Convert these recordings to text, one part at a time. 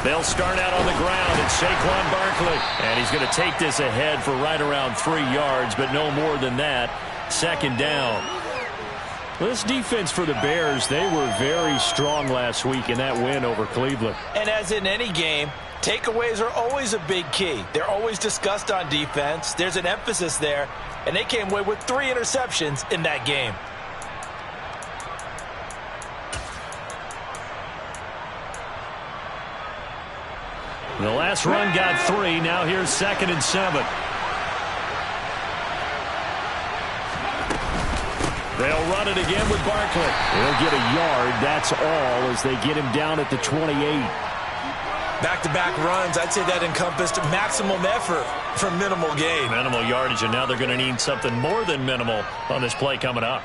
They'll start out on the ground. It's Saquon Barkley. And he's going to take this ahead for right around 3 yards, but no more than that. Second down. Well, this defense for the Bears, they were very strong last week in that win over Cleveland. And as in any game, takeaways are always a big key. They're always discussed on defense. There's an emphasis there, and they came away with 3 interceptions in that game. The last run got 3. Now here's 2nd and 7. They'll run it again with Barkley. He'll get a yard. That's all as they get him down at the 28. Back-to-back runs, I'd say that encompassed maximum effort for minimal gain. Minimal yardage, and now they're going to need something more than minimal on this play coming up.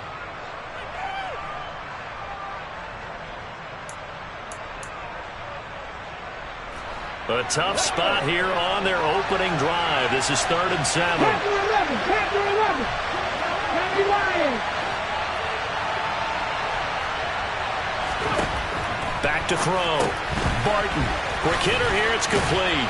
A tough spot here on their opening drive. This is 3rd and 7. Back to throw. Barton. Quick hitter here. It's complete.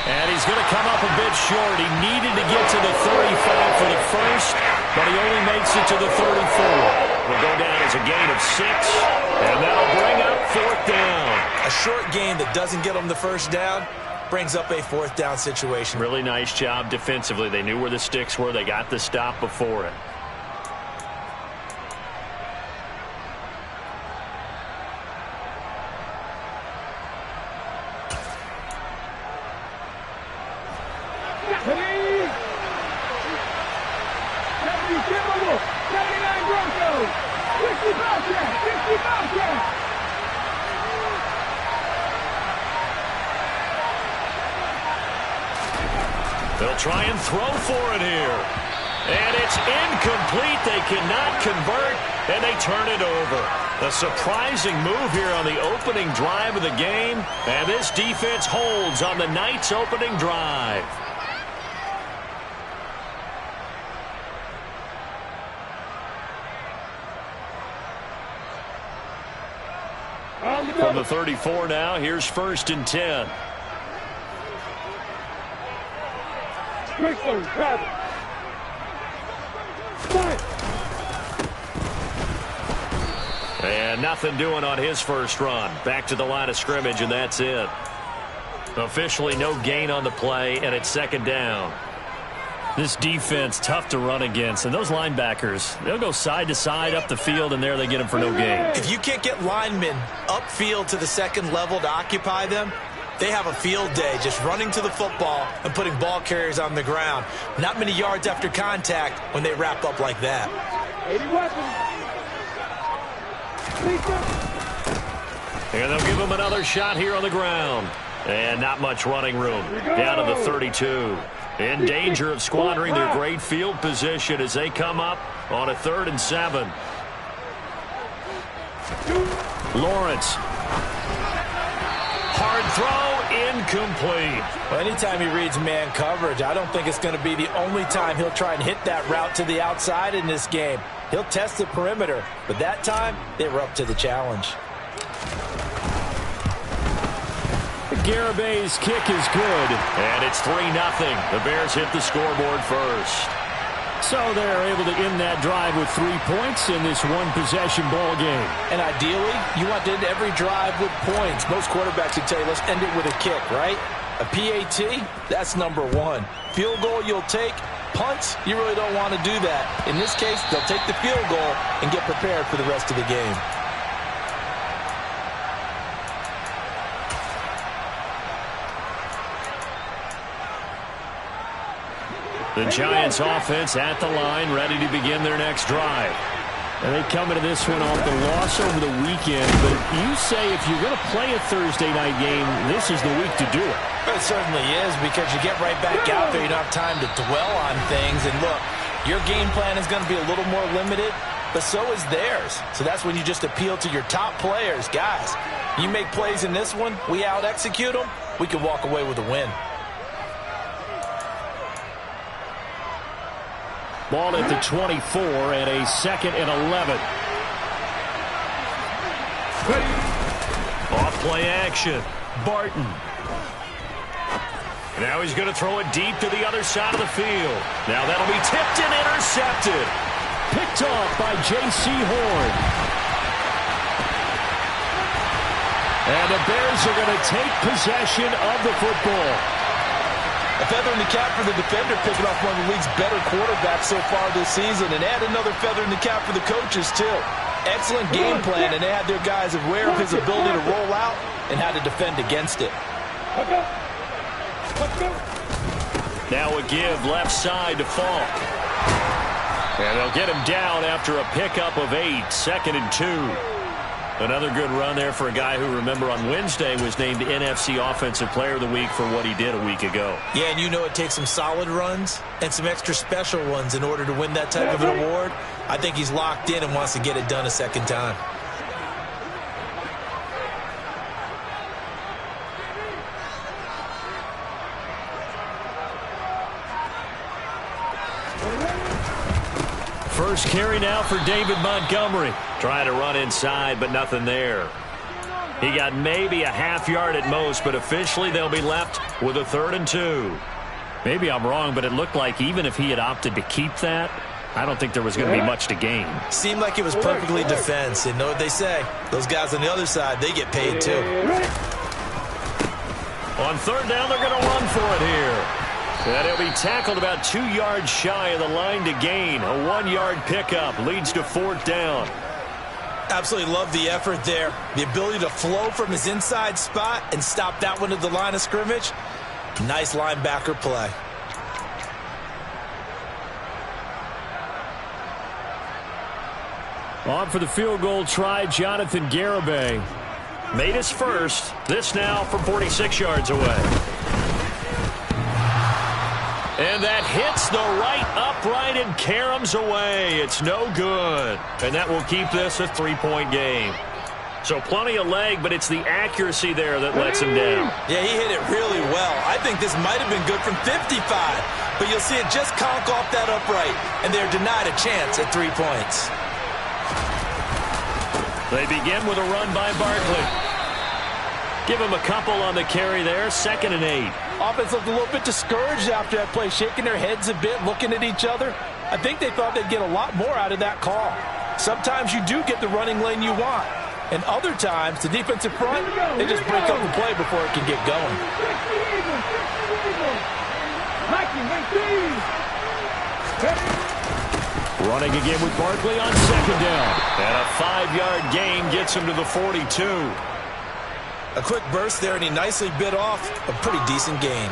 And he's going to come up a bit short. He needed to get to the 35 for the first, but he only makes it to the 34. Will go down as a gain of 6, and that'll bring up 4th down. A short gain that doesn't get them the first down brings up a 4th down situation. Really nice job defensively. They knew where the sticks were. They got the stop before it. They'll try and throw for it here. And it's incomplete. They cannot convert, and they turn it over. A surprising move here on the opening drive of the game. And this defense holds on the night's opening drive. From the 34 now, here's 1st and 10. And nothing doing on his first run. Back to the line of scrimmage, and that's it. Officially no gain on the play, and it's 2nd down. This defense, tough to run against. And those linebackers, they'll go side to side up the field, and there they get them for no gain. If you can't get linemen upfield to the 2nd level to occupy them, they have a field day just running to the football and putting ball carriers on the ground. Not many yards after contact when they wrap up like that. And they'll give them another shot here on the ground. And not much running room. Down to the 32. In danger of squandering their great field position as they come up on a 3rd and 7. Lawrence. Hard throw, incomplete. Well, anytime he reads man coverage, I don't think it's going to be the only time he'll try and hit that route to the outside in this game. He'll test the perimeter, but that time they were up to the challenge. Garabay's kick is good, and it's 3-0. The Bears hit the scoreboard first. So they're able to end that drive with 3 points in this one-possession ball game. And ideally, you want to end every drive with points. Most quarterbacks would tell you, let's end it with a kick, right? A PAT, that's number 1. Field goal you'll take. Punts, you really don't want to do that. In this case, they'll take the field goal and get prepared for the rest of the game. The Giants offense at the line, ready to begin their next drive. And they come into this one off the loss over the weekend. But you say if you're going to play a Thursday night game, this is the week to do it. It certainly is, because you get right back out there. You don't have time to dwell on things. And look, your game plan is going to be a little more limited, but so is theirs. So that's when you just appeal to your top players. Guys, you make plays in this one, we out-execute them, we can walk away with a win. Ball at the 24 and a 2nd and 11. Off play action. Barton Now he's going to throw it deep to the other side of the field. Now that'll be tipped and intercepted. Picked off by J.C. Horn. And the Bears are going to take possession of the football. A feather in the cap for the defender, picking off one of the league's better quarterbacks so far this season, and add another feather in the cap for the coaches, too. Excellent game plan, and they had their guys aware of his ability to roll out and how to defend against it. Now a give left side to Falk. And they'll get him down after a pickup of 8, 2nd and 2. Another good run there for a guy who, remember, on Wednesday was named NFC Offensive Player of the Week for what he did a week ago. Yeah, and you know it takes some solid runs and some extra special ones in order to win that type of an award. I think he's locked in and wants to get it done a second time. First carry now for David Montgomery. Trying to run inside, but nothing there. He got maybe a half yard at most, but officially they'll be left with a 3rd and 2. Maybe I'm wrong, but it looked like even if he had opted to keep that, I don't think there was going to be much to gain. Seemed like it was perfectly defense. And know what they say? Those guys on the other side, they get paid too. On 3rd down, they're going to run for it here. And he'll be tackled about 2 yards shy of the line to gain. A 1-yard pickup leads to 4th down. Absolutely love the effort there. The ability to flow from his inside spot and stop that one at the line of scrimmage. Nice linebacker play. On for the field goal try, Jonathan Garibay. Made his first. This now from 46 yards away. And that hits the right upright and caroms away. It's no good. And that will keep this a 3-point game. So plenty of leg, but it's the accuracy there that lets him down. Yeah, he hit it really well. I think this might have been good from 55. But you'll see it just conk off that upright. And they're denied a chance at 3 points. They begin with a run by Barkley. Give him a couple on the carry there. 2nd and 8. Offense looked a little bit discouraged after that play, shaking their heads a bit, looking at each other. I think they thought they'd get a lot more out of that call. Sometimes you do get the running lane you want. And other times, the defensive front, they just break up the play before it can get going. Running again with Barkley on 2nd down. And a 5-yard gain gets him to the 42. A quick burst there, and he nicely bit off a pretty decent gain.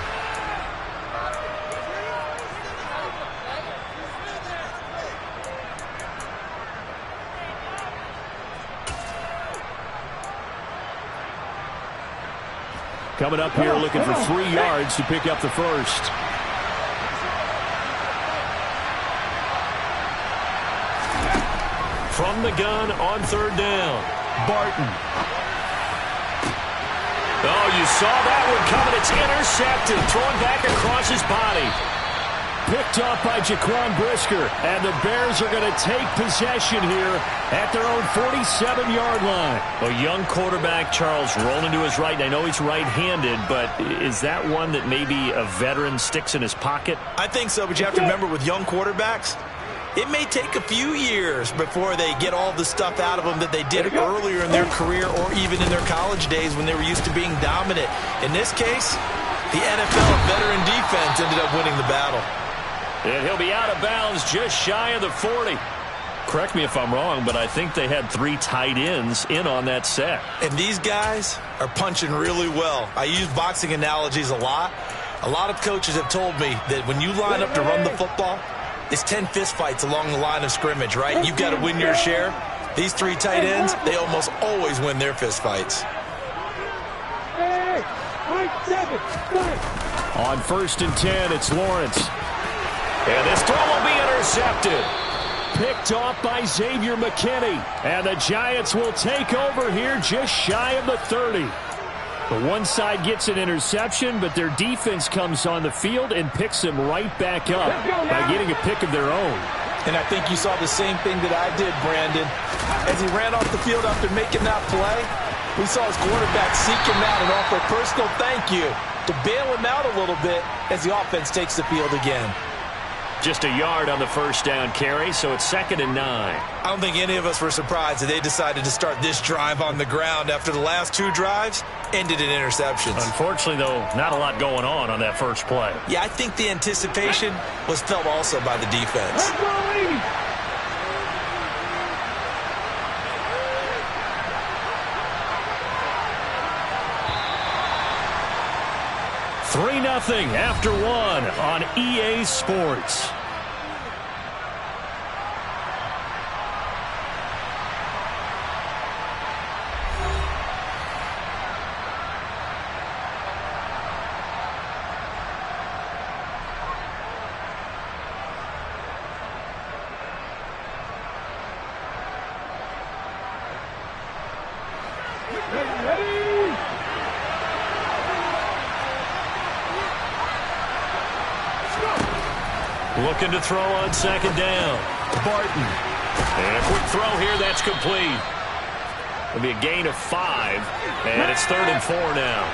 Coming up here looking for 3 yards to pick up the first. From the gun on 3rd down. Barton. Oh, you saw that one coming. It's intercepted. Thrown back across his body. Picked off by Jaquan Brisker. And the Bears are going to take possession here at their own 47-yard line. A young quarterback, Charles, rolling to his right. I know he's right-handed, but is that one that maybe a veteran sticks in his pocket? I think so, but you have to remember with young quarterbacks, it may take a few years before they get all the stuff out of them that they did earlier in their career or even in their college days when they were used to being dominant. In this case, the NFL veteran defense ended up winning the battle. And he'll be out of bounds just shy of the 40. Correct me if I'm wrong, but I think they had 3 tight ends in on that set. And these guys are punching really well. I use boxing analogies a lot. A lot of coaches have told me that when you line up to run the football, it's 10 fistfights along the line of scrimmage, right? You've got to win your share. These 3 tight ends, they almost always win their fistfights. On 1st and 10, it's Lawrence. And this throw will be intercepted. Picked off by Xavier McKinney. And the Giants will take over here just shy of the 30. The one side gets an interception, but their defense comes on the field and picks them right back up by getting a pick of their own. And I think you saw the same thing that I did, Brandon. As he ran off the field after making that play, We saw his quarterback seek him out and offer a personal thank you to bail him out a little bit as the offense takes the field again. Just a yard on the first down carry, so it's 2nd and 9. I don't think any of us were surprised that they decided to start this drive on the ground after the last 2 drives ended in interceptions. Unfortunately, though, not a lot going on that first play. Yeah, I think the anticipation was felt also by the defense. 3-0 after 1 on EA Sports. Looking to throw on 2nd down. Barton. And a quick throw here, that's complete. It'll be a gain of 5, and it's 3rd and 4 now.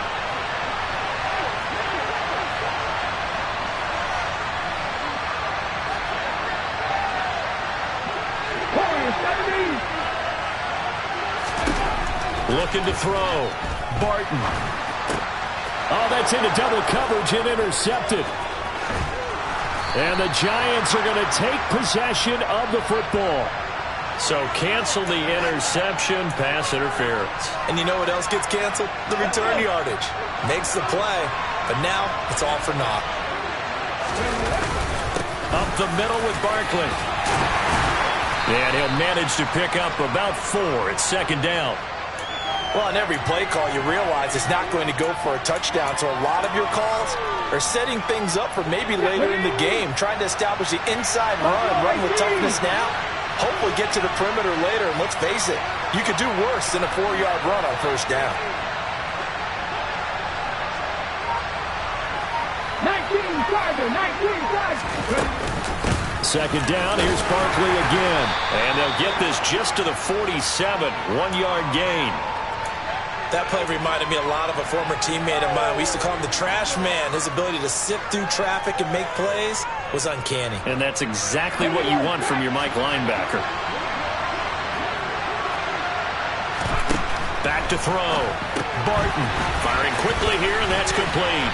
Looking to throw. Barton. Oh, that's into double coverage and intercepted. And the Giants are going to take possession of the football. So cancel the interception, pass interference. And you know what else gets canceled? The return yardage. Makes the play, but now it's all for naught. Up the middle with Barkley. And he'll manage to pick up about 4 at 2nd down. Well, on every play call, you realize it's not going to go for a touchdown. So a lot of your calls are setting things up for maybe later in the game, trying to establish the inside run with toughness now. Hopefully get to the perimeter later, and let's face it, you could do worse than a 4-yard run on first down. 2nd down, here's Barkley again. And they'll get this just to the 47, 1-yard gain. That play reminded me a lot of a former teammate of mine. We used to call him the trash man. His ability to sift through traffic and make plays was uncanny. And that's exactly what you want from your Mike linebacker. Back to throw. Barton firing quickly here, and that's complete.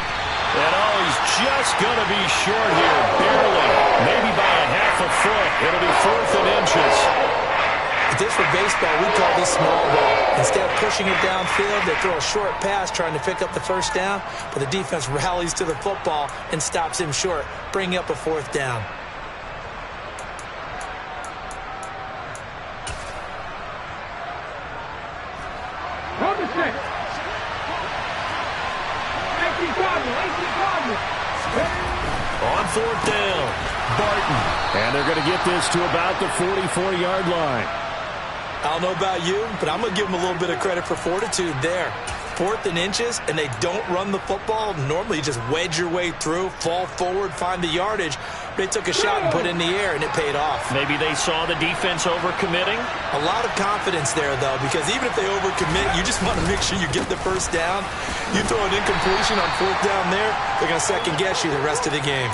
And oh, he's just going to be short here, barely, maybe by a half a foot. It'll be 4th and inches. If this were baseball, we'd call this small ball. Instead of pushing it downfield, they throw a short pass trying to pick up the first down, but the defense rallies to the football and stops him short, bringing up a 4th down. On 4th down, Barton. And they're going to get this to about the 44-yard line. I don't know about you, but I'm going to give them a little bit of credit for fortitude there. 4th and inches, and they don't run the football. Normally, you just wedge your way through, fall forward, find the yardage. They took a shot and put it in the air, and it paid off. Maybe they saw the defense overcommitting? A lot of confidence there, though, because even if they overcommit, you just want to make sure you get the first down. You throw an incompletion on 4th down there, they're going to second-guess you the rest of the game.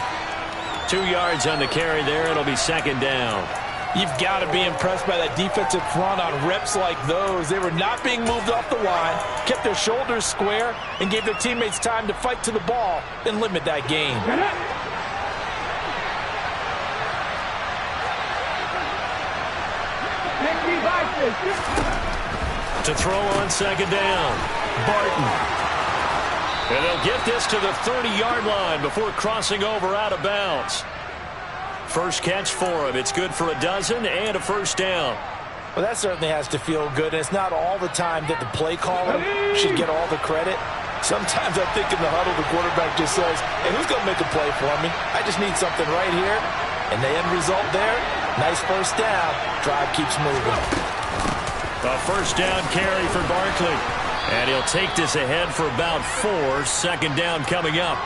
2 yards on the carry there. It'll be 2nd down. You've got to be impressed by that defensive front on reps like those. They were not being moved off the line, kept their shoulders square, and gave their teammates time to fight to the ball and limit that gain. To throw on 2nd down, Barton. And they'll get this to the 30-yard line before crossing over out of bounds. First catch for him. It's good for a dozen and a first down. Well, that certainly has to feel good. And it's not all the time that the play caller should get all the credit. Sometimes I think in the huddle, the quarterback just says, hey, who's going to make a play for me? I just need something right here. And the end result there, nice first down. Drive keeps moving. A first down carry for Barkley. And he'll take this ahead for about 4. 2nd down coming up.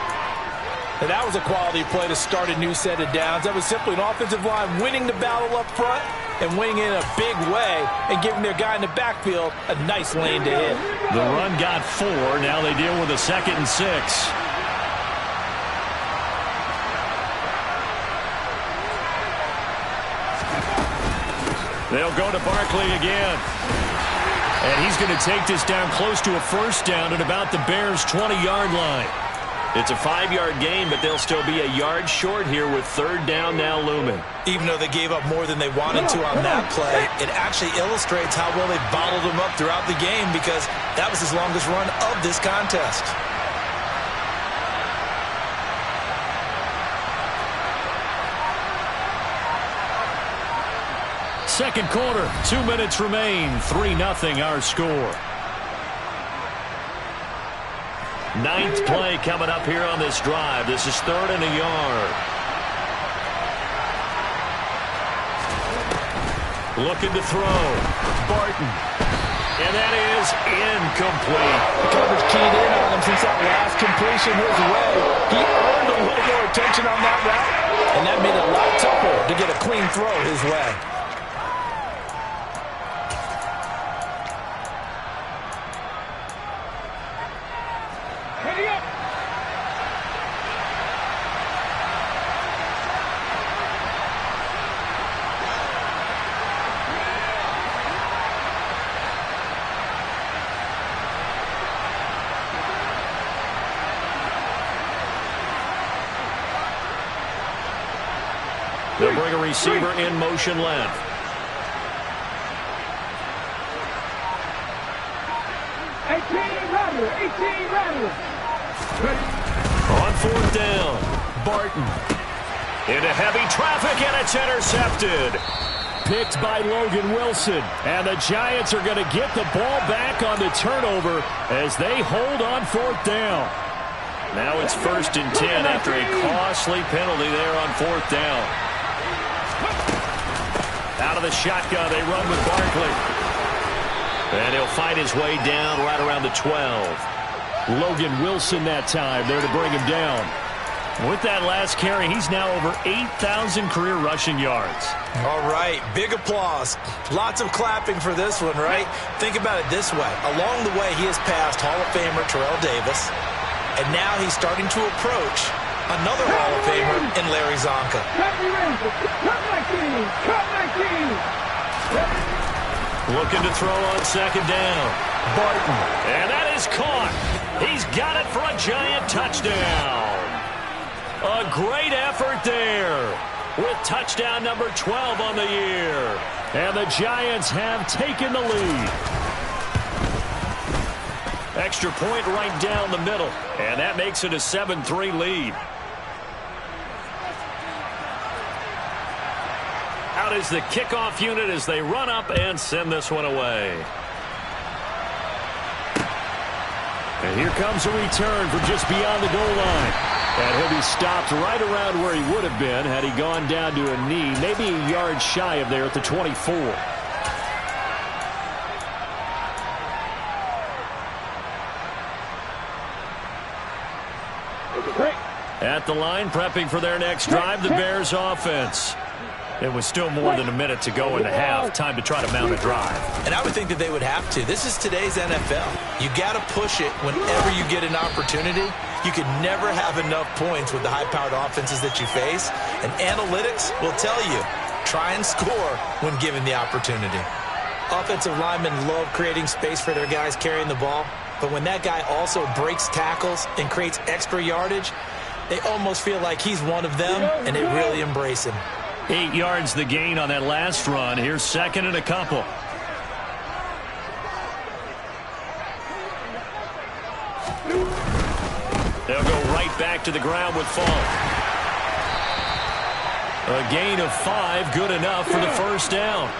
And that was a quality play to start a new set of downs. That was simply an offensive line winning the battle up front and winning in a big way and giving their guy in the backfield a nice lane to hit. The run got 4. Now they deal with a 2nd and 6. They'll go to Barkley again. And he's going to take this down close to a first down at about the Bears' 20-yard line. It's a 5-yard gain, but they'll still be a yard short here with 3rd down now looming. Even though they gave up more than they wanted to on that play, it actually illustrates how well they bottled them up throughout the game because that was his longest run of this contest. Second quarter, 2 minutes remain. 3-0 our score. 9th play coming up here on this drive. This is 3rd and a yard. Looking to throw. Barton. And that is incomplete. The coverage keyed in on him since that last completion his way. He earned a little more attention on that route, and that made it a lot tougher to get a clean throw his way. They'll bring a receiver in motion left. On 4th down, Barton. Into heavy traffic, and it's intercepted. Picked by Logan Wilson. And the Giants are going to get the ball back on the turnover as they hold on 4th down. Now it's 1st and 10 after a costly penalty there on 4th down. Out of the shotgun, they run with Barkley. And he'll fight his way down right around the 12. Logan Wilson that time there to bring him down. With that last carry, he's now over 8,000 career rushing yards. All right, big applause. Lots of clapping for this one, right? Think about it this way. Along the way, he has passed Hall of Famer Terrell Davis, and now he's starting to approach another Hall of Famer in Larry Zonka. Looking to throw on 2nd down. Barton. And that is caught. He's got it for a Giant touchdown. A great effort there with touchdown number 12 on the year. And the Giants have taken the lead. Extra point right down the middle. And that makes it a 7-3 lead. Out is the kickoff unit as they run up and send this one away. And here comes a return from just beyond the goal line. And he'll be stopped right around where he would have been had he gone down to a knee, maybe a yard shy of there at the 24. At the line, prepping for their next drive, the Bears offense. It was still more than a minute to go in the half. Time to try to mount a drive. And I would think that they would have to. This is today's NFL. You got to push it whenever you get an opportunity. You can never have enough points with the high-powered offenses that you face. And analytics will tell you, try and score when given the opportunity. Offensive linemen love creating space for their guys carrying the ball. But when that guy also breaks tackles and creates extra yardage, they almost feel like he's one of them, and they really embrace him. 8 yards the gain on that last run. Here's 2nd and a couple. They'll go right back to the ground with Falk. A gain of 5, good enough for the first down.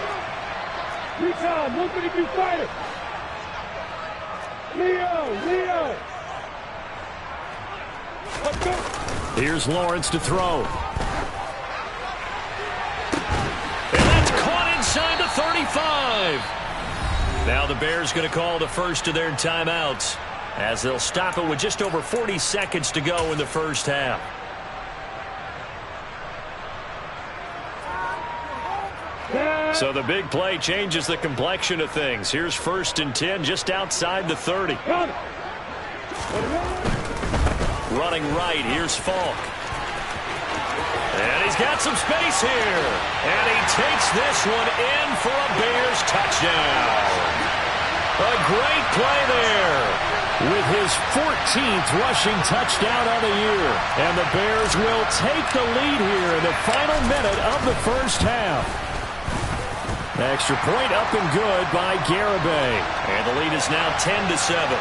Leo. Let's go. Here's Lawrence to throw. Inside the 35. Now the Bears going to call the first of their timeouts as they'll stop it with just over 40 seconds to go in the first half. Yeah. So the big play changes the complexion of things. Here's 1st and 10 just outside the 30. Running right, here's Falk. And he's got some space here. And he takes this one in for a Bears touchdown. A great play there. With his 14th rushing touchdown of the year. And the Bears will take the lead here in the final minute of the first half. Extra point up and good by Garibay. And the lead is now 10-7.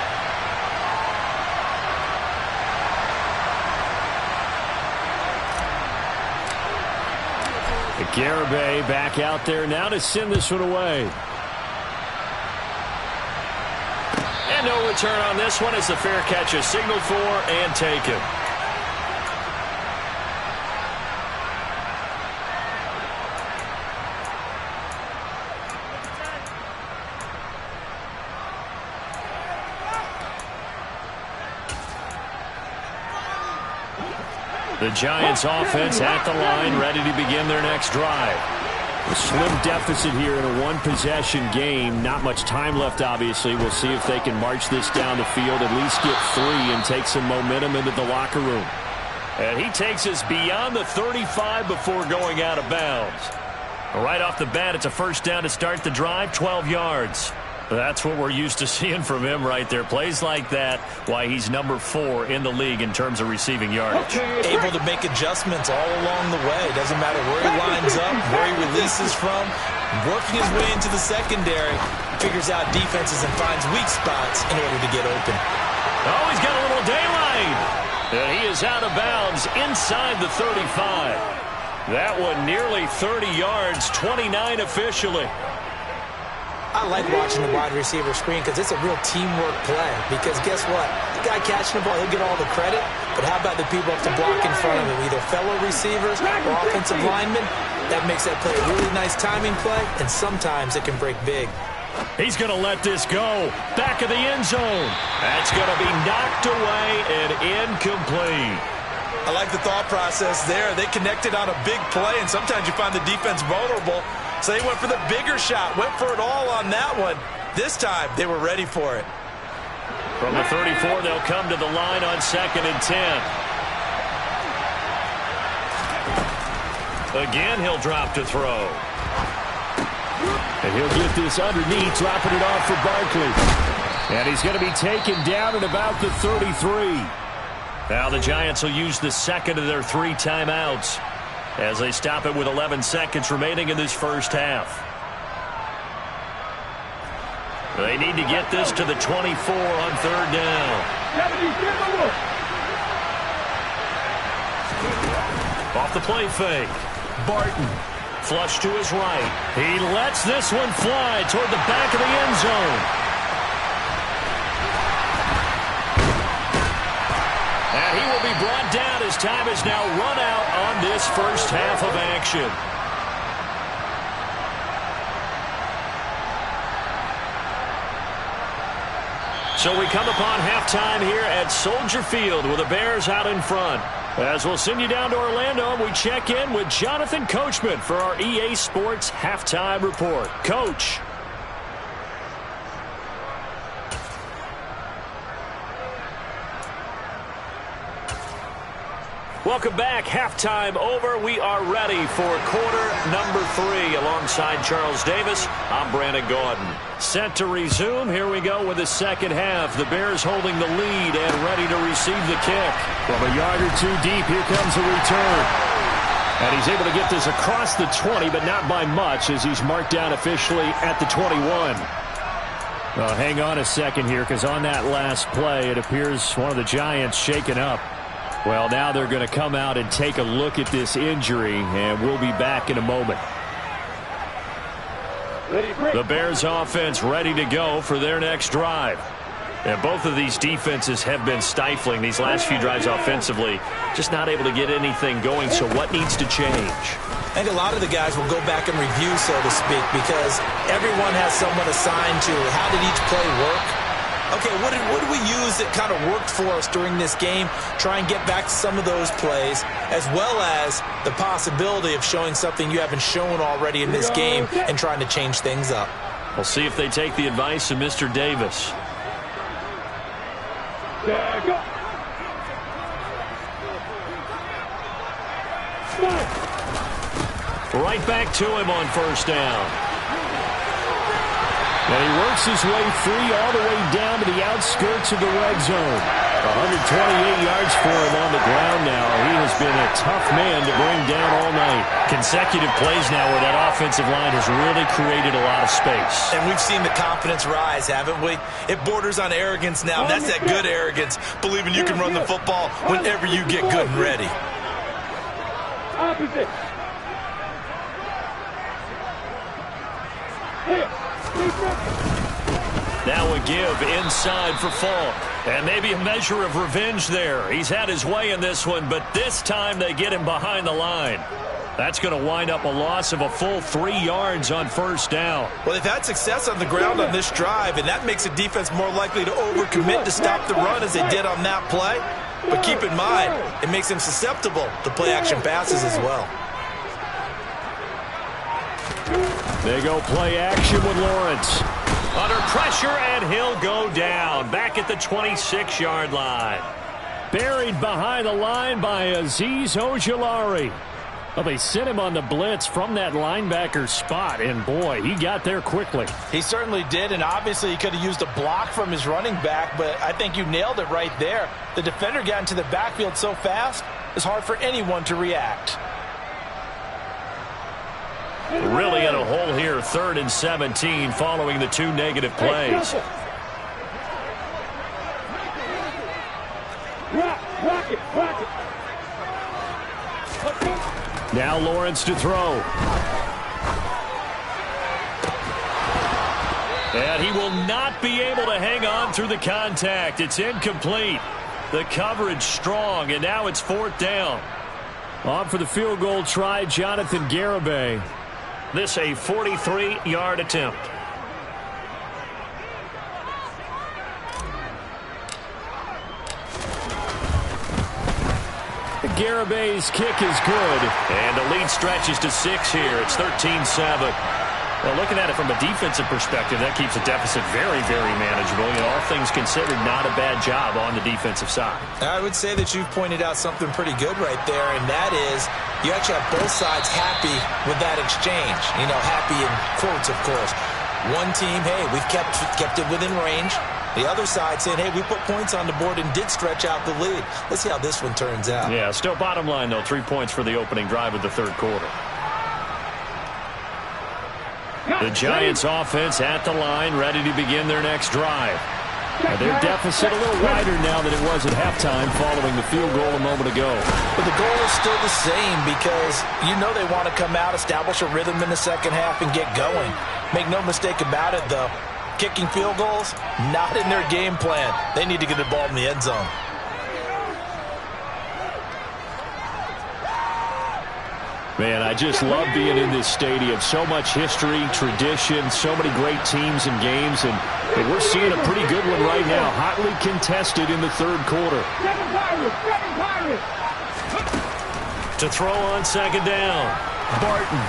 Garibay back out there now to send this one away. And no return on this one as the fair catch is signaled for and taken. The Giants offense at the line, ready to begin their next drive. A slim deficit here in a one-possession game. Not much time left, obviously. We'll see if they can march this down the field, at least get 3 and take some momentum into the locker room. And he takes us beyond the 35 before going out of bounds. Right off the bat, it's a first down to start the drive, 12 yards. That's what we're used to seeing from him right there. Plays like that, why he's number 4 in the league in terms of receiving yardage. Able to make adjustments all along the way. Doesn't matter where he lines up, where he releases from. Working his way into the secondary, figures out defenses and finds weak spots in order to get open. Oh, he's got a little daylight. And he is out of bounds inside the 35. That one nearly 30 yards, 29 officially. I like watching the wide receiver screen because it's a real teamwork play. Because guess what? The guy catching the ball, he'll get all the credit. But how about the people up to block in front of him? Either fellow receivers or offensive linemen. That makes that play a really nice timing play. And sometimes it can break big. He's going to let this go. Back of the end zone. That's going to be knocked away and incomplete. I like the thought process there. They connected on a big play, and sometimes you find the defense vulnerable. So they went for the bigger shot, went for it all on that one. This time, they were ready for it. From the 34, they'll come to the line on 2nd and 10. Again, he'll drop to throw. And he'll get this underneath, dropping it off for Barkley. And he's going to be taken down at about the 33. Now the Giants will use the second of their 3 timeouts as they stop it with 11 seconds remaining in this first half. They need to get this to the 24 on 3rd down. Off the play fake. Barton. Flush to his right. He lets this one fly toward the back of the end zone. And he will be brought down as time is now run out on this first half of action. So we come upon halftime here at Soldier Field with the Bears out in front. As we'll send you down to Orlando, we check in with Jonathan Coachman for our EA Sports Halftime Report. Coach. Welcome back. Halftime over. We are ready for quarter number 3 alongside Charles Davis. I'm Brandon Gaudin. Set to resume. Here we go with the second half. The Bears holding the lead and ready to receive the kick. From a yard or 2 deep, here comes the return. And he's able to get this across the 20, but not by much as he's marked down officially at the 21. Well, hang on a second here because on that last play, it appears one of the Giants shaken up. Well, now they're going to come out and take a look at this injury, and we'll be back in a moment. The Bears offense ready to go for their next drive. And both of these defenses have been stifling these last few drives offensively. Just not able to get anything going, so what needs to change? I think a lot of the guys will go back and review, so to speak, because everyone has someone assigned to how did each play work. okay, what did we use that kind of worked for us during this game? Try and get back to some of those plays, as well as the possibility of showing something you haven't shown already in this game and trying to change things up. We'll see if they take the advice of Mr. Davis. Right back to him on first down. And he works his way free all the way down to the outskirts of the red zone. 128 yards for him on the ground now. He has been a tough man to bring down all night. Consecutive plays now where that offensive line has really created a lot of space. And we've seen the confidence rise, haven't we? It borders on arrogance now. That's that good arrogance, believing you can run the football whenever you get good and ready. Opposite. Now a give inside for Falk. And maybe a measure of revenge there. He's had his way in this one, but this time they get him behind the line. That's going to wind up a loss of a full 3 yards on first down. Well, they've had success on the ground on this drive, and that makes a defense more likely to overcommit to stop the run as they did on that play. But keep in mind, it makes them susceptible to play-action passes as well. They go play action with Lawrence. Under pressure, and he'll go down. Back at the 26-yard line. Buried behind the line by Azeez Ojulari. Well, they sent him on the blitz from that linebacker spot, and boy, he got there quickly. He certainly did, and obviously he could have used a block from his running back, but I think you nailed it right there. The defender got into the backfield so fast, it's hard for anyone to react. Really in a hole here, 3rd and 17, following the 2 negative plays. Rock it. Now Lawrence to throw. And he will not be able to hang on through the contact. It's incomplete. The coverage strong, and now it's 4th down. On for the field goal try, Jonathan Garibay. This a 43-yard attempt. Garibay's kick is good. And the lead stretches to 6 here. It's 13-7. Well, looking at it from a defensive perspective, that keeps the deficit very, very manageable. You know, all things considered, not a bad job on the defensive side. I would say that you've pointed out something pretty good right there, and that is you actually have both sides happy with that exchange. You know, happy in quotes, of course. One team, hey, we've kept it within range. The other side saying, hey, we put points on the board and did stretch out the lead. Let's see how this one turns out. Yeah, still bottom line, though, 3 points for the opening drive of the 3rd quarter. The Giants offense at the line, ready to begin their next drive. Now their deficit a little wider now than it was at halftime following the field goal a moment ago. But the goal is still the same because you know they want to come out, establish a rhythm in the second half, and get going. Make no mistake about it, though. Kicking field goals, not in their game plan. They need to get the ball in the end zone. Man, I just love being in this stadium. So much history, tradition, so many great teams and games, and we're seeing a pretty good one right now. Hotly contested in the 3rd quarter. To throw on 2nd down, Barton.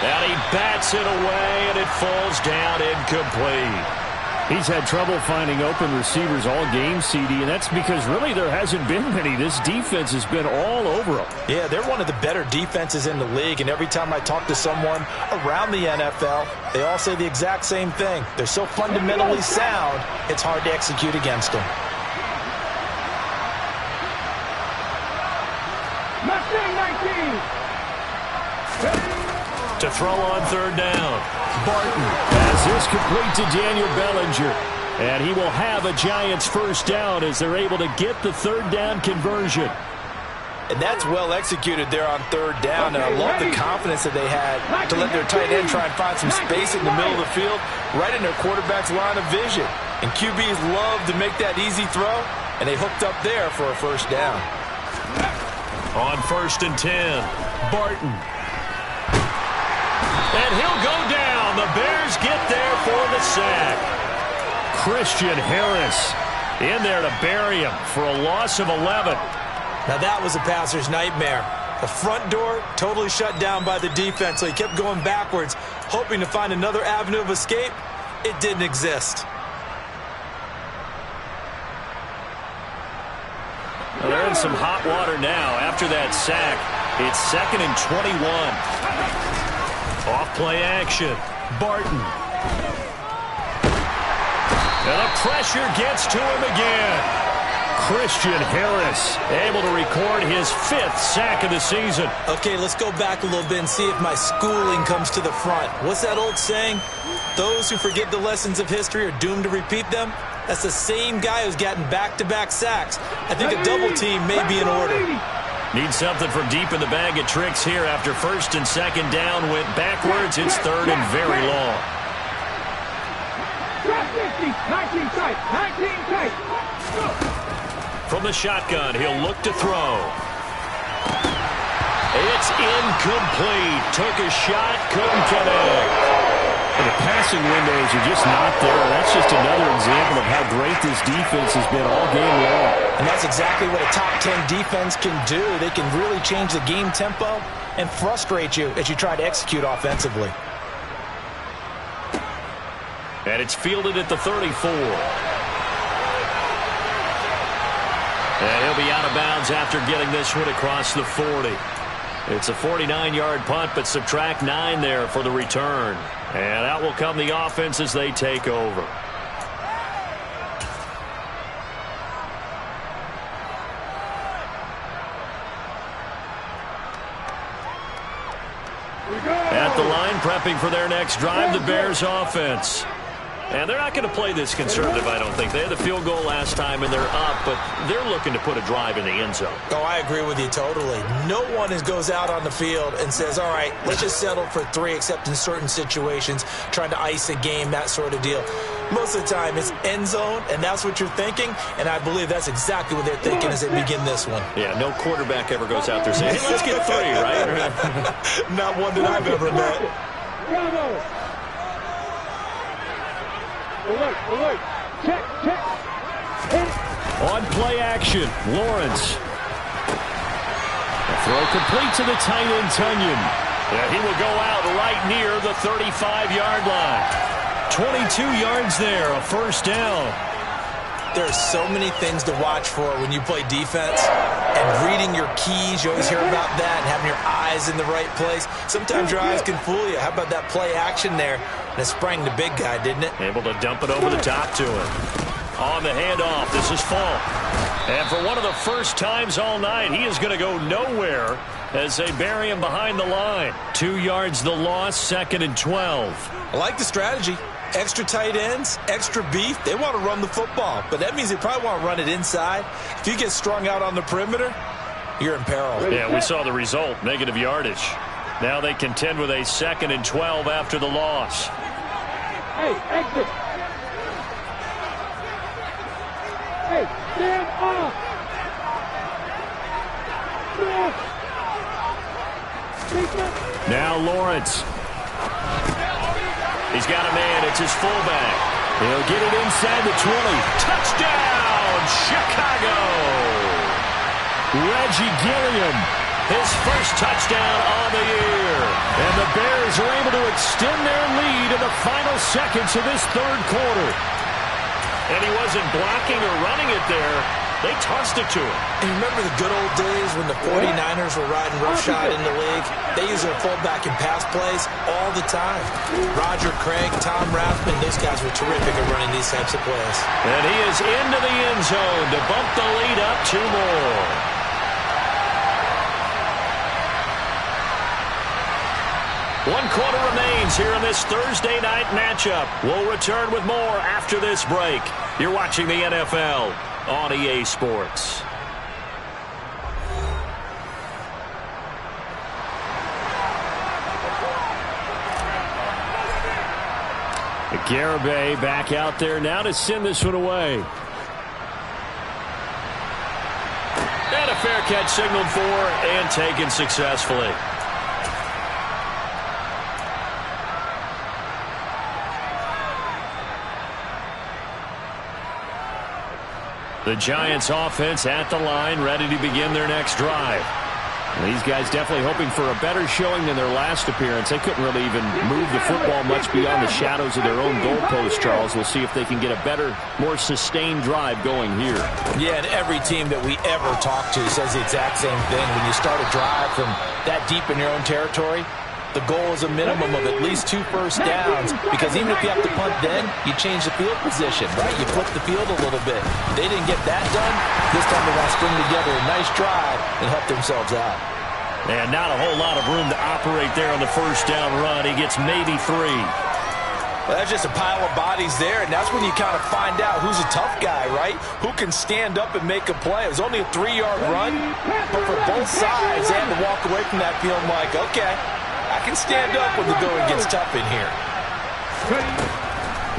And he bats it away, and it falls down incomplete. He's had trouble finding open receivers all game, CD, and that's because really there hasn't been many. This defense has been all over them. Yeah, they're one of the better defenses in the league, and every time I talk to someone around the NFL, they all say the exact same thing. They're so fundamentally sound, it's hard to execute against them. To throw on 3rd down, Barton has this complete to Daniel Bellinger. And he will have a Giants 1st down as they're able to get the 3rd down conversion. And that's well executed there on 3rd down. And I love the confidence that they had to let their tight end try and find some space in the middle of the field, right in their quarterback's line of vision. And QBs love to make that easy throw, and they hooked up there for a 1st down. On 1st and 10, Barton. And he'll go down. The Bears get there for the sack. Christian Harris in there to bury him for a loss of 11. Now that was a passer's nightmare. The front door totally shut down by the defense, so he kept going backwards, hoping to find another avenue of escape. It didn't exist. Well, they're in some hot water now after that sack. It's 2nd and 21. Off play action. Barton. And the pressure gets to him again. Christian Harris able to record his 5th sack of the season. Okay, let's go back a little bit and see if my schooling comes to the front. What's that old saying? Those who forget the lessons of history are doomed to repeat them. That's the same guy who's gotten back-to-back sacks. I think a double team may be in order. Need something from deep in the bag of tricks here after 1st and 2nd down went backwards. It's 3rd and very long. 19 tight. From the shotgun, he'll look to throw. It's incomplete. Took a shot, couldn't connect. And the passing windows are just not there. That's just another example of how great this defense has been all game long. And that's exactly what a top 10 defense can do. They can really change the game tempo and frustrate you as you try to execute offensively. And it's fielded at the 34. And he'll be out of bounds after getting this one across the 40. It's a 49-yard punt, but subtract 9 there for the return. And out will come the offense as they take over. At the line, prepping for their next drive, the Bears offense. And they're not going to play this conservative, I don't think. They had the field goal last time, and they're up, but they're looking to put a drive in the end zone. Oh, I agree with you totally. No one goes out on the field and says, all right, let's just settle for 3, except in certain situations, trying to ice a game, that sort of deal. Most of the time, it's end zone, and that's what you're thinking, and I believe that's exactly what they're thinking as they begin this one. Yeah, no quarterback ever goes out there saying, hey, let's get 3, right? Not one that I've ever met. Alert. Check. On play action, Lawrence. A throw complete to the tight end, Tunyon. Yeah, he will go out right near the 35-yard line. 22 yards there, a 1st down. There are so many things to watch for when you play defense. And reading your keys, you always hear about that, and having your eyes in the right place. Sometimes your eyes can fool you. How about that play action there? And it sprang the big guy, didn't it? Able to dump it over the top to him. On the handoff, this is Falk. And for one of the first times all night, he is going to go nowhere as they bury him behind the line. 2 yards the loss, 2nd and 12. I like the strategy. Extra tight ends, extra beef. They want to run the football, but that means they probably want to run it inside. If you get strung out on the perimeter, you're in peril. Yeah, we saw the result, negative yardage. Now they contend with a 2nd and 12 after the loss. Hey, exit. Hey, stand off. Now Lawrence. He's got a man. It's his fullback. He'll get it inside the 20. Touchdown, Chicago! Reggie Gilliam, his first touchdown on the year. And the Bears are able to extend their lead in the final seconds of this 3rd quarter. And he wasn't blocking or running it there. They tossed it to him. And you remember the good old days when the 49ers were riding roughshod in the league? They use their fullback in pass plays all the time. Roger Craig, Tom Rathman, those guys were terrific at running these types of plays. And he is into the end zone to bump the lead up 2 more. One quarter remains here in this Thursday night matchup. We'll return with more after this break. You're watching the NFL on EA Sports. Garibay back out there now to send this one away. And a fair catch signaled for and taken successfully. The Giants offense at the line, ready to begin their next drive. These guys definitely hoping for a better showing than their last appearance. They couldn't really even move the football much beyond the shadows of their own goalpost, Charles. We'll see if they can get a better, more sustained drive going here. Yeah, and every team that we ever talk to says the exact same thing. When you start a drive from that deep in your own territory, the goal is a minimum of at least 2 first downs, because even if you have to punt then, you change the field position, right? You flip the field a little bit. They didn't get that done. This time they want to string together a nice drive and help themselves out. And not a whole lot of room to operate there on the first down run. He gets maybe 3. Well, that's just a pile of bodies there, and that's when you kind of find out who's a tough guy, right? Who can stand up and make a play. It was only a 3-yard run, but for both sides, they had to walk away from that feeling like, okay, I can stand up when the going gets tough in here.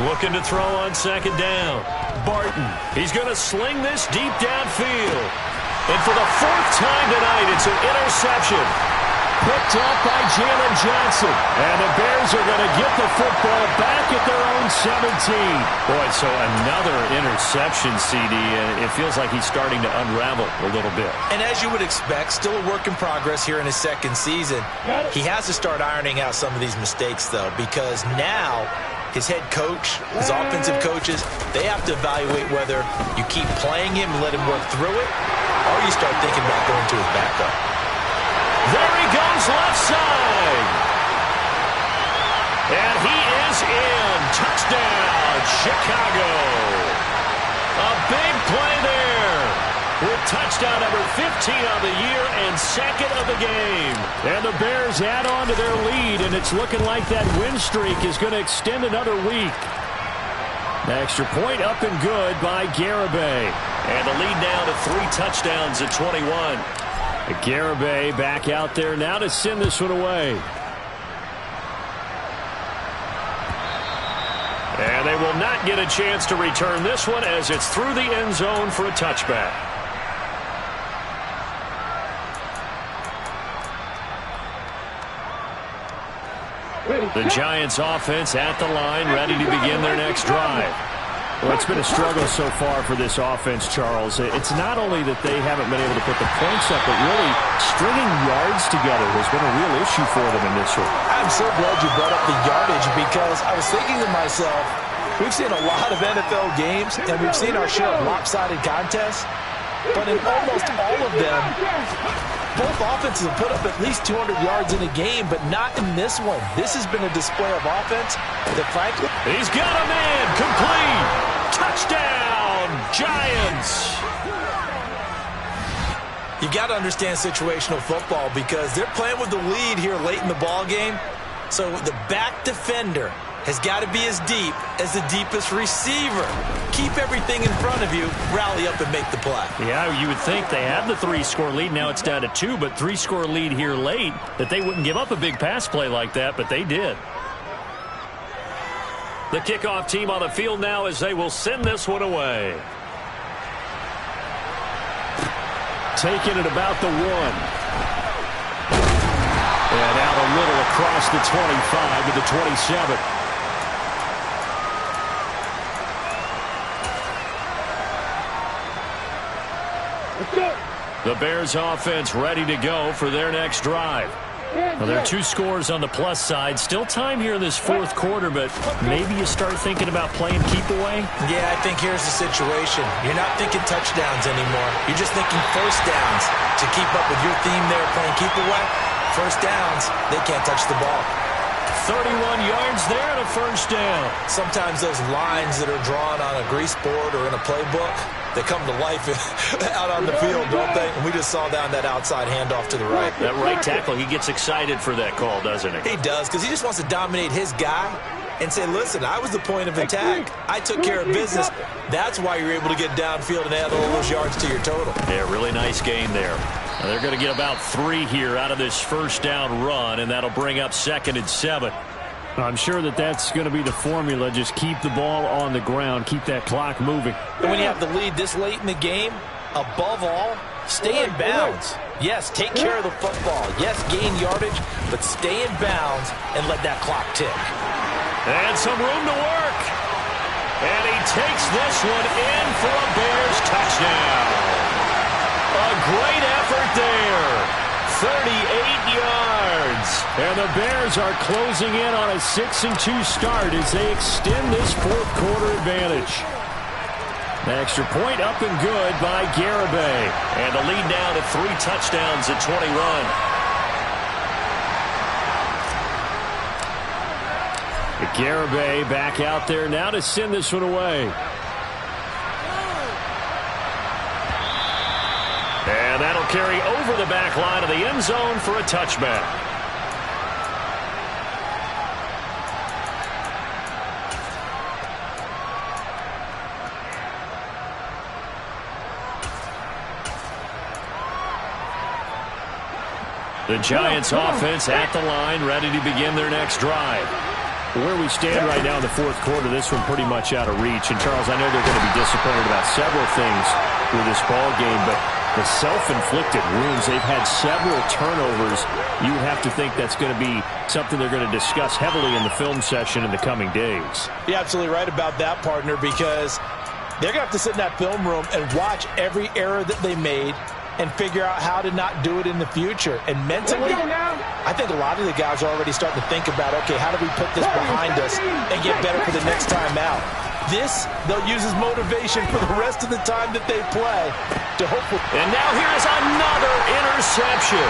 Looking to throw on second down. Barton. He's going to sling this deep downfield. And for the 4th time tonight, it's an interception. Picked up by Jalen Johnson. And the Bears are going to get the football back at their own 17. Boy, so another interception, CD. And it feels like he's starting to unravel a little bit. And as you would expect, still a work in progress here in his second season. He has to start ironing out some of these mistakes, though, because now his head coach, his offensive coaches, they have to evaluate whether you keep playing him and let him work through it, or you start thinking about going to his backup. There he goes left side. And he is in. Touchdown, Chicago. A big play there. With touchdown number 15 on the year and 2nd of the game. And the Bears add on to their lead, and it's looking like that win streak is going to extend another week. Extra point up and good by Garibay. And the lead now to 3 touchdowns at 21. Garibay back out there now to send this one away. And they will not get a chance to return this one as it's through the end zone for a touchback. The Giants offense at the line, ready to begin their next drive. Well, it's been a struggle so far for this offense, Charles. It's not only that they haven't been able to put the points up, but really stringing yards together has been a real issue for them in this one. I'm so glad you brought up the yardage, because I was thinking to myself, we've seen a lot of NFL games, and we've seen our share of lopsided contests, but in almost all of them, both offenses have put up at least 200 yards in a game, but not in this one. This has been a display of offense that, frankly... He's got a man, complete! Touchdown, Giants! You got to understand situational football, because they're playing with the lead here late in the ball game. So the back defender has got to be as deep as the deepest receiver. Keep everything in front of you, rally up and make the play. Yeah, you would think they had the 3-score lead. Now it's down to 2, but 3-score lead here late, that they wouldn't give up a big pass play like that, but they did. The kickoff team on the field now as they will send this one away. Taking it about the 1. And out a little across the 25 to the 27. The Bears offense ready to go for their next drive. Well, there are 2 scores on the plus side. Still time here in this 4th quarter, but maybe you start thinking about playing keep away? Yeah, I think here's the situation. You're not thinking touchdowns anymore. You're just thinking first downs. To keep up with your theme there, playing keep away, first downs, they can't touch the ball. 31 yards there and a first down. Sometimes those lines that are drawn on a grease board or in a playbook, they come to life out on the field, don't they? And we just saw down that outside handoff to the right. That right tackle, he gets excited for that call, doesn't he? He does, because he just wants to dominate his guy and say, listen, I was the point of attack. I took care of business. That's why you're able to get downfield and add all those yards to your total. Yeah, really nice game there. Now they're going to get about 3 here out of this first down run, and that'll bring up 2nd and 7. I'm sure that that's going to be the formula. Just keep the ball on the ground. Keep that clock moving. And when you have the lead this late in the game, above all, stay in bounds. Yes, take care of the football. Yes, gain yardage, but stay in bounds and let that clock tick. And some room to work. And he takes this one in for a Bears touchdown. A great effort there. 38 yards. And the Bears are closing in on a 6-2 start as they extend this fourth quarter advantage. Extra point up and good by Garibay. And the lead now to 3 touchdowns at 21. Garibay back out there now to send this one away. And that'll carry over the back line of the end zone for a touchback. The Giants offense at the line, ready to begin their next drive. Where we stand right now in the fourth quarter, this one pretty much out of reach. And, Charles, I know they're going to be disappointed about several things with this ball game, but the self-inflicted wounds, they've had several turnovers. You have to think that's going to be something they're going to discuss heavily in the film session in the coming days. You're absolutely right about that, partner, because they're going to have to sit in that film room and watch every error that they made and figure out how to not do it in the future. And mentally, I think a lot of the guys are already starting to think about, okay, how do we put this behind us and get better for the next time out? This, they'll use as motivation for the rest of the time that they play to hopefully. And now here is another interception.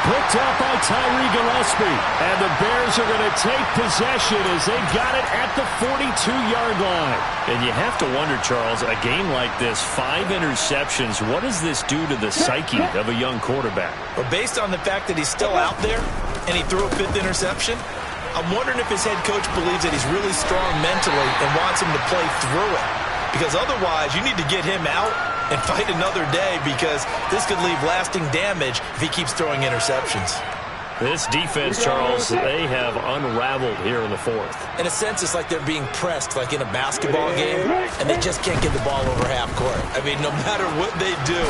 Picked up by Tyree Gillespie. And the Bears are going to take possession as they got it at the 42-yard line. And you have to wonder, Charles, a game like this, 5 interceptions, what does this do to the psyche of a young quarterback? But based on the fact that he's still out there and he threw a 5th interception, I'm wondering if his head coach believes that he's really strong mentally and wants him to play through it. Because otherwise, you need to get him out and fight another day, because this could leave lasting damage if he keeps throwing interceptions. This defense, Charles, they have unraveled here in the fourth. In a sense, it's like they're being pressed, like in a basketball game, and they just can't get the ball over half court. I mean, no matter what they do,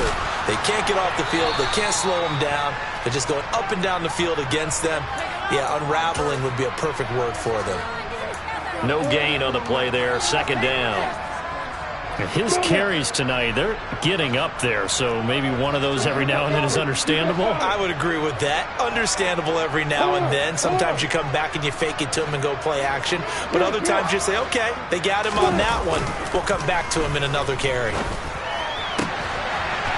they can't get off the field. They can't slow them down. They're just going up and down the field against them. Yeah, unraveling would be a perfect word for them. No gain on the play there. Second down. His carries tonight, they're getting up there, so maybe one of those every now and then is understandable. I would agree with that. Understandable every now and then. Sometimes you come back and you fake it to him and go play action. But other times you say, okay, they got him on that one. We'll come back to him in another carry.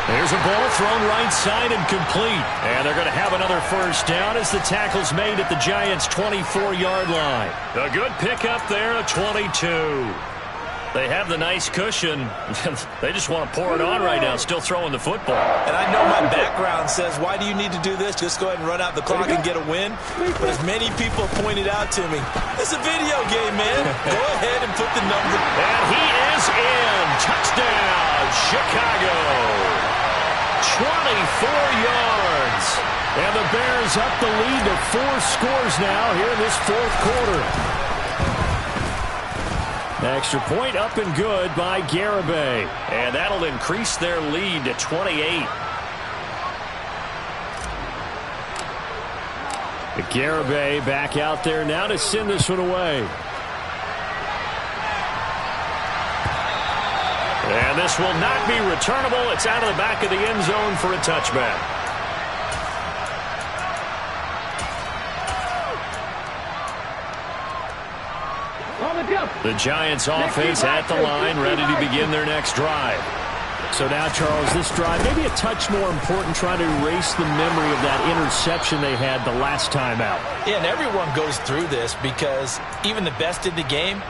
There's a ball thrown right side and complete. And they're going to have another first down as the tackle's made at the Giants' 24-yard line. A good pickup there at 22. They have the nice cushion. They just want to pour it on right now, still throwing the football. And I know my background says, why do you need to do this? Just go ahead and run out the clock and get a win. But as many people pointed out to me, it's a video game, man. Go ahead and put the number. And he is in. Touchdown, Chicago. 24 yards. And the Bears up the lead to 4 scores now here in this fourth quarter. Extra point up and good by Garibay. And that'll increase their lead to 28. Garibay back out there now to send this one away. And this will not be returnable. It's out of the back of the end zone for a touchback. The Giants offense at the line, ready to begin their next drive. So now, Charles, this drive maybe a touch more important, trying to erase the memory of that interception they had the last time out. Yeah, and everyone goes through this because even the best in the game,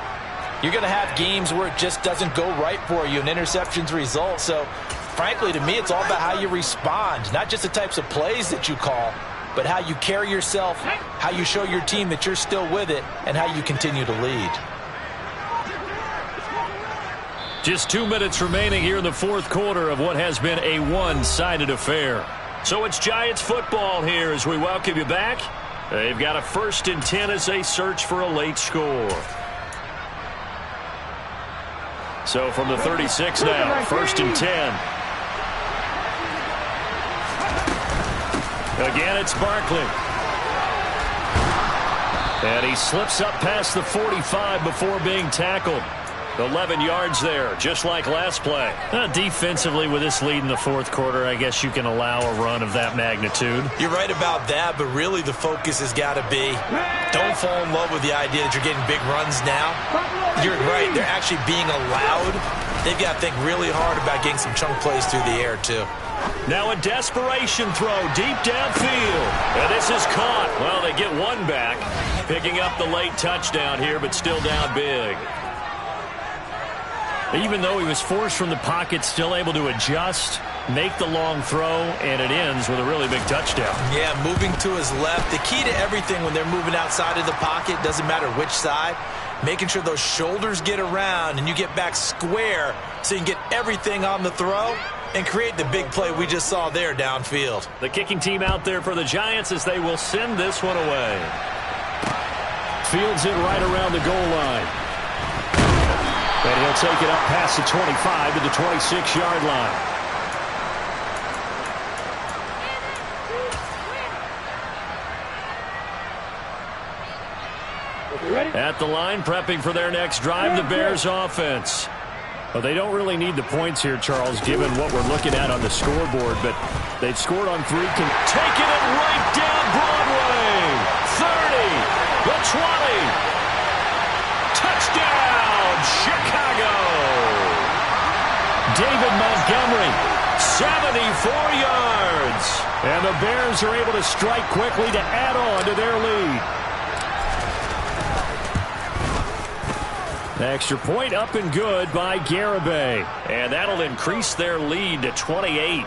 you're going to have games where it just doesn't go right for you and interceptions result. So, frankly, to me, it's all about how you respond, not just the types of plays that you call, but how you carry yourself, how you show your team that you're still with it, and how you continue to lead. Just 2 minutes remaining here in the fourth quarter of what has been a one-sided affair. So it's Giants football here as we welcome you back. They've got a 1st and 10 as they search for a late score. So from the 36 now, 1st and 10. Again, it's Barkley. And he slips up past the 45 before being tackled. 11 yards there, just like last play. Defensively, with this lead in the fourth quarter, I guess you can allow a run of that magnitude. You're right about that, but really the focus has got to be don't fall in love with the idea that you're getting big runs now. You're right. They're actually being allowed. They've got to think really hard about getting some chunk plays through the air, too. Now a desperation throw deep downfield. And this is caught. Well, they get one back. Picking up the late touchdown here, but still down big. Even though he was forced from the pocket, still able to adjust, make the long throw, and it ends with a really big touchdown. Yeah, moving to his left. The key to everything when they're moving outside of the pocket, doesn't matter which side, making sure those shoulders get around and you get back square so you can get everything on the throw and create the big play we just saw there downfield. The kicking team out there for the Giants as they will send this one away. Fields it right around the goal line. And he'll take it up past the 25 to the 26-yard line. At the line, prepping for their next drive, the Bears offense. Well, they don't really need the points here, Charles, given what we're looking at on the scoreboard, but they've scored on 3. Taking it right down Broadway. 30, the 20. Touchdown, Chicago. David Montgomery, 74 yards. and the Bears are able to strike quickly to add on to their lead. Extra point up and good by Garibay. And that'll increase their lead to 28.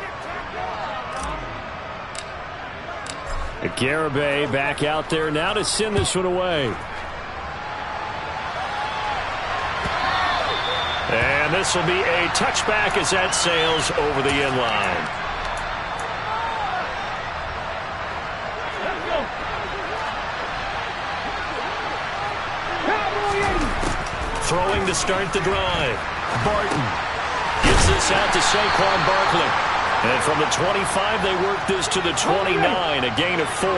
Garibay back out there now to send this one away. And this will be a touchback as that sails over the end line. Throwing to start the drive. Barton gets this out to Saquon Barkley. And from the 25, they work this to the 29, a gain of 4. 18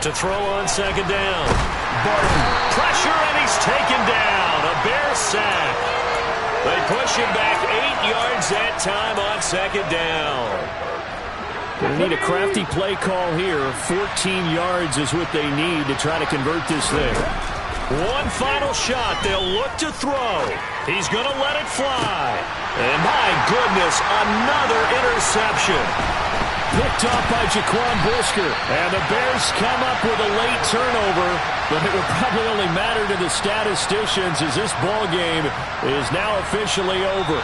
To throw on second down. Barton, pressure, and he's taken down. A Bear sack. They push him back 8 yards that time on second down. They need a crafty play call here. 14 yards is what they need to try to convert this thing. One final shot. They'll look to throw. He's going to let it fly. And my goodness, another interception. Picked off by Jaquan Brisker. And the Bears come up with a late turnover, but it will probably only matter to the statisticians as this ball game is now officially over.